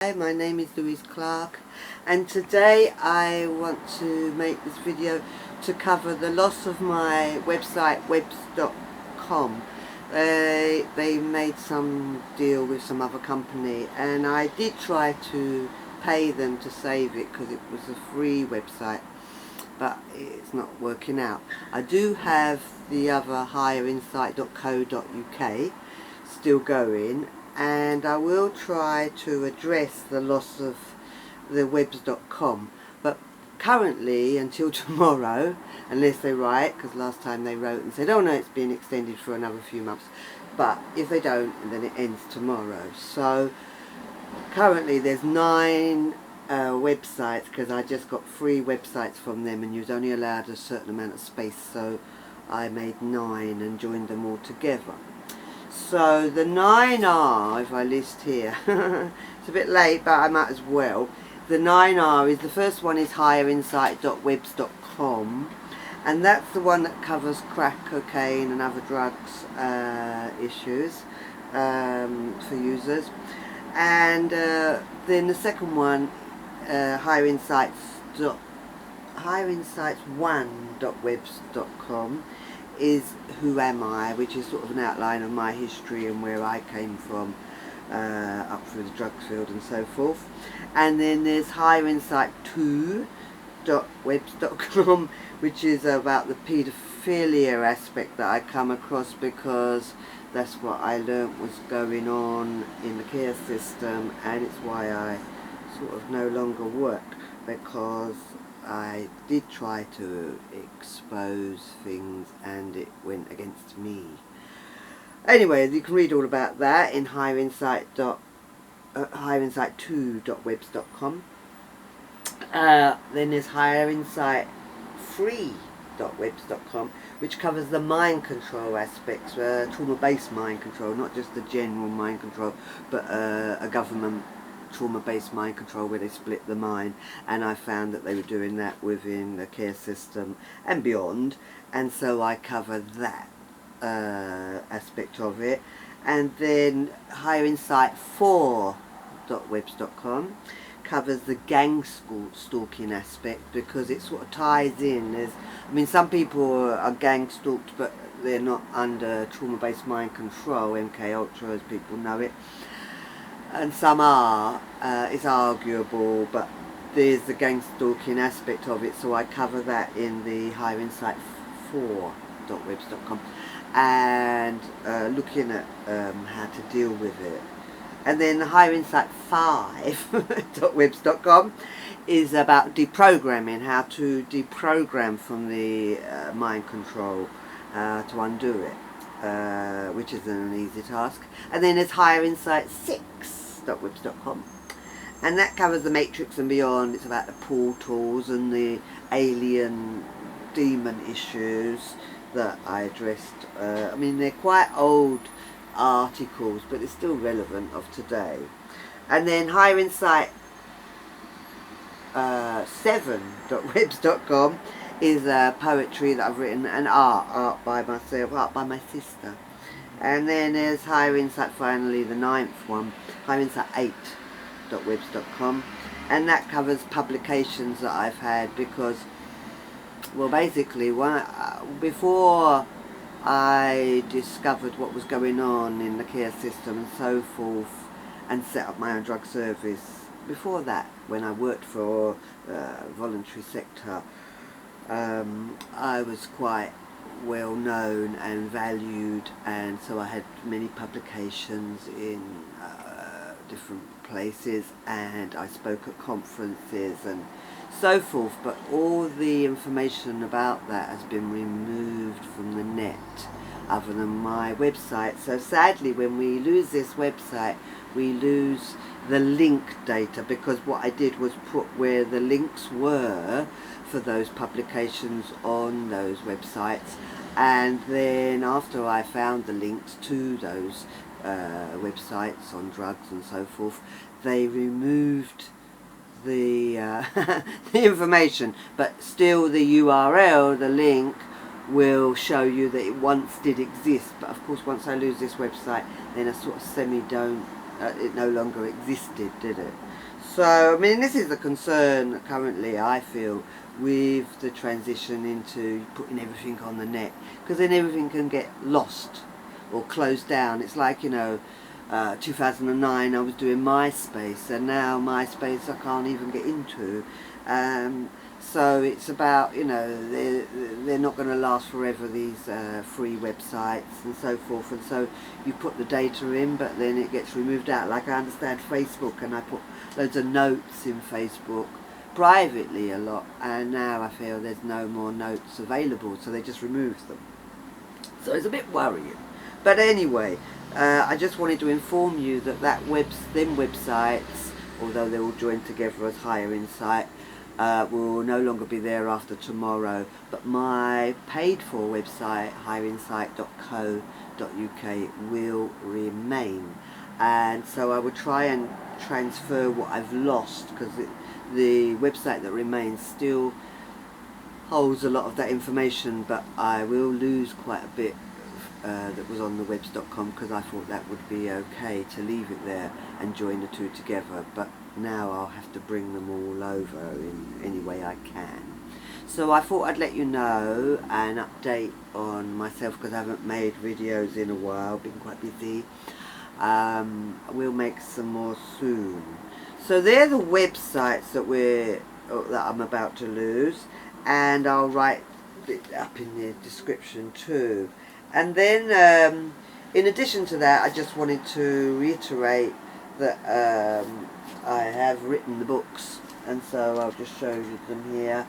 Hi, my name is Louise Clark, and today I want to make this video to cover the loss of my website webs.com. They made some deal with some other company, and I did try to pay them to save it because it was a free website, but it's not working out. I do have the other higherinsight.co.uk still going, and I will try to address the loss of the webs.com, but currently until tomorrow, unless they write, because last time they wrote and said, oh no, it's been extended for another few months, but if they don't, then it ends tomorrow. So currently there's 9 websites, because I just got free websites from them, and you was only allowed a certain amount of space, so I made 9 and joined them all together. So the 9 are, if I list here, it's a bit late but I might as well. The 9 are is, the first one is higherinsight.webs.com, and that's the one that covers crack, cocaine and other drugs issues for users. And then the second one, higherinsights1.webs.com, is Who Am I, which is sort of an outline of my history and where I came from up through the drugs field and so forth. And then there's higherinsight2.webs.com, which is about the paedophilia aspect that I come across, because that's what I learnt was going on in the care system, and it's why I sort of no longer work, because I did try to expose things and it went against me. Anyway, you can read all about that in higherinsight2.webs.com. Then there's higherinsight3.webs.com, which covers the mind control aspects, trauma-based mind control, not just the general mind control, but a government trauma-based mind control where they split the mind, and I found that they were doing that within the care system and beyond, and so I covered that aspect of it. And then higherinsight4.webs.com covers the gang stalking aspect, because it sort of ties in. Some people are gang stalked, but they're not under trauma-based mind control, MK Ultra as people know it, and some are. It's arguable, but there's the gang stalking aspect of it, so I cover that in the higherinsight4.webs.com, and looking at how to deal with it. And then the higherinsight5.webs.com is about deprogramming, how to deprogram from the mind control, to undo it, which isn't an easy task. And then there's higherinsight6.webs.com, and that covers the Matrix and beyond. It's about the portals and the alien demon issues that I addressed. They're quite old articles, but they're still relevant of today. And then higherinsight7.webs.com is poetry that I've written, and art by myself, art by my sister. And then there's higherinsight, finally the 9th one, higherinsight8.webs.com, and that covers publications that I've had, because, well, basically before I discovered what was going on in the care system and so forth, and set up my own drug service, before that, when I worked for voluntary sector, I was quite well known and valued, and so I had many publications in different places, and I spoke at conferences and so forth, but all the information about that has been removed from the net, other than my website. So sadly, when we lose this website, we lose the link data, because what I did was put where the links were for those publications on those websites, and then after I found the links to those websites on drugs and so forth, they removed the the information, but still the URL, the link, will show you that it once did exist. But of course, once I lose this website, then I sort of don't it no longer existed, did it? So I mean, this is a concern currently, I feel, with the transition into putting everything on the net, because then everything can get lost or closed down. It's like, 2009 I was doing MySpace, and now MySpace I can't even get into. So it's about, they're not going to last forever, these free websites and so forth, and so you put the data in, but then it gets removed out. Like, I understand Facebook, and I put loads of notes in Facebook privately a lot, and now I feel there's no more notes available, so they just remove them. So it's a bit worrying. But anyway, I just wanted to inform you that them websites, although they're all joined together as Higher Insight, will no longer be there after tomorrow, but my paid for website, higherinsight.co.uk, will remain. And so I will try and transfer what I've lost, because the website that remains still holds a lot of that information, but I will lose quite a bit that was on the webs.com, because I thought that would be okay to leave it there and join the two together, but now I'll have to bring them all over in any way I can. So I thought I'd let you know and update on myself, because I haven't made videos in a while, been quite busy. We'll make some more soon. So they're the websites that I'm about to lose, and I'll write it up in the description too. And then in addition to that, I just wanted to reiterate that I have written the books, and so I'll just show you them here.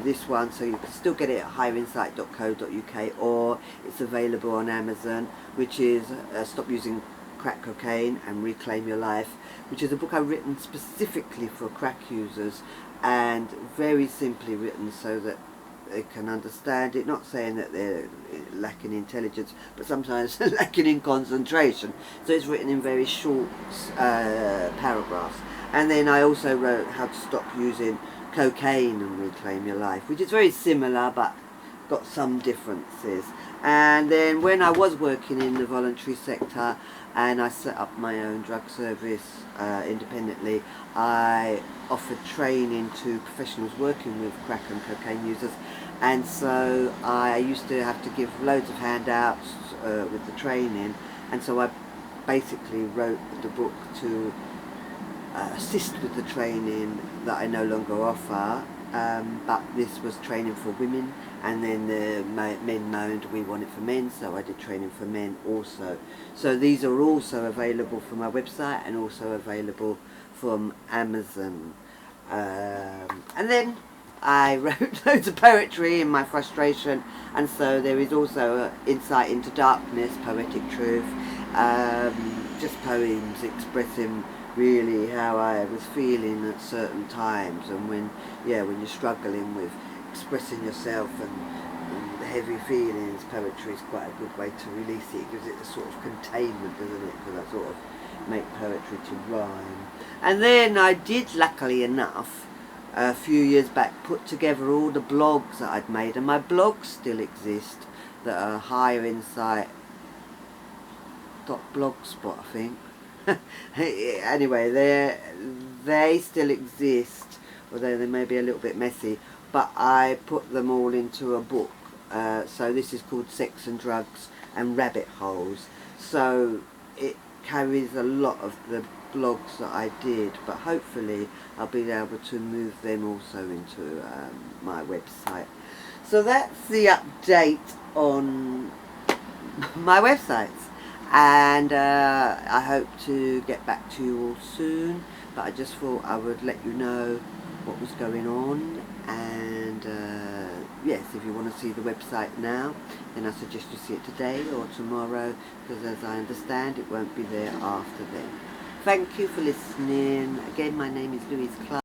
This one, so you can still get it at higherinsight.co.uk, or it's available on Amazon, which is Stop Using Crack Cocaine and Reclaim Your Life, which is a book I've written specifically for crack users, and very simply written so that they can understand it. Not saying that they're lacking intelligence, but sometimes lacking in concentration. So it's written in very short paragraphs. And then I also wrote How to Stop Using Cocaine and Reclaim Your Life, which is very similar but got some differences. And then when I was working in the voluntary sector and I set up my own drug service independently, I offered training to professionals working with crack and cocaine users, and so I used to have to give loads of handouts with the training, and so I basically wrote the book to assist with the training that I no longer offer, but this was training for women, and then the men moaned we want it for men, so I did training for men also. So these are also available from my website and also available from Amazon. And then I wrote loads of poetry in my frustration, and so there is also Insight into Darkness, Poetic Truth, just poems expressing really how I was feeling at certain times, and when you're struggling with expressing yourself and the heavy feelings, poetry is quite a good way to release it. It gives it a sort of containment, doesn't it? Because I sort of make poetry to rhyme. And then I did, luckily enough, a few years back, put together all the blogs that I'd made, and my blogs still exist, that are higherinsight.blogspot, I think. Anyway, they still exist, although they may be a little bit messy, but I put them all into a book. So this is called Sex and Drugs and Rabbit Holes. So it carries a lot of the blogs that I did, but hopefully I'll be able to move them also into my website. So that's the update on my websites, and I hope to get back to you all soon, but I just thought I would let you know what was going on. And yes, if you want to see the website now, then I suggest you see it today or tomorrow, because as I understand, it won't be there after then. Thank you for listening. Again, my name is Louise Clark.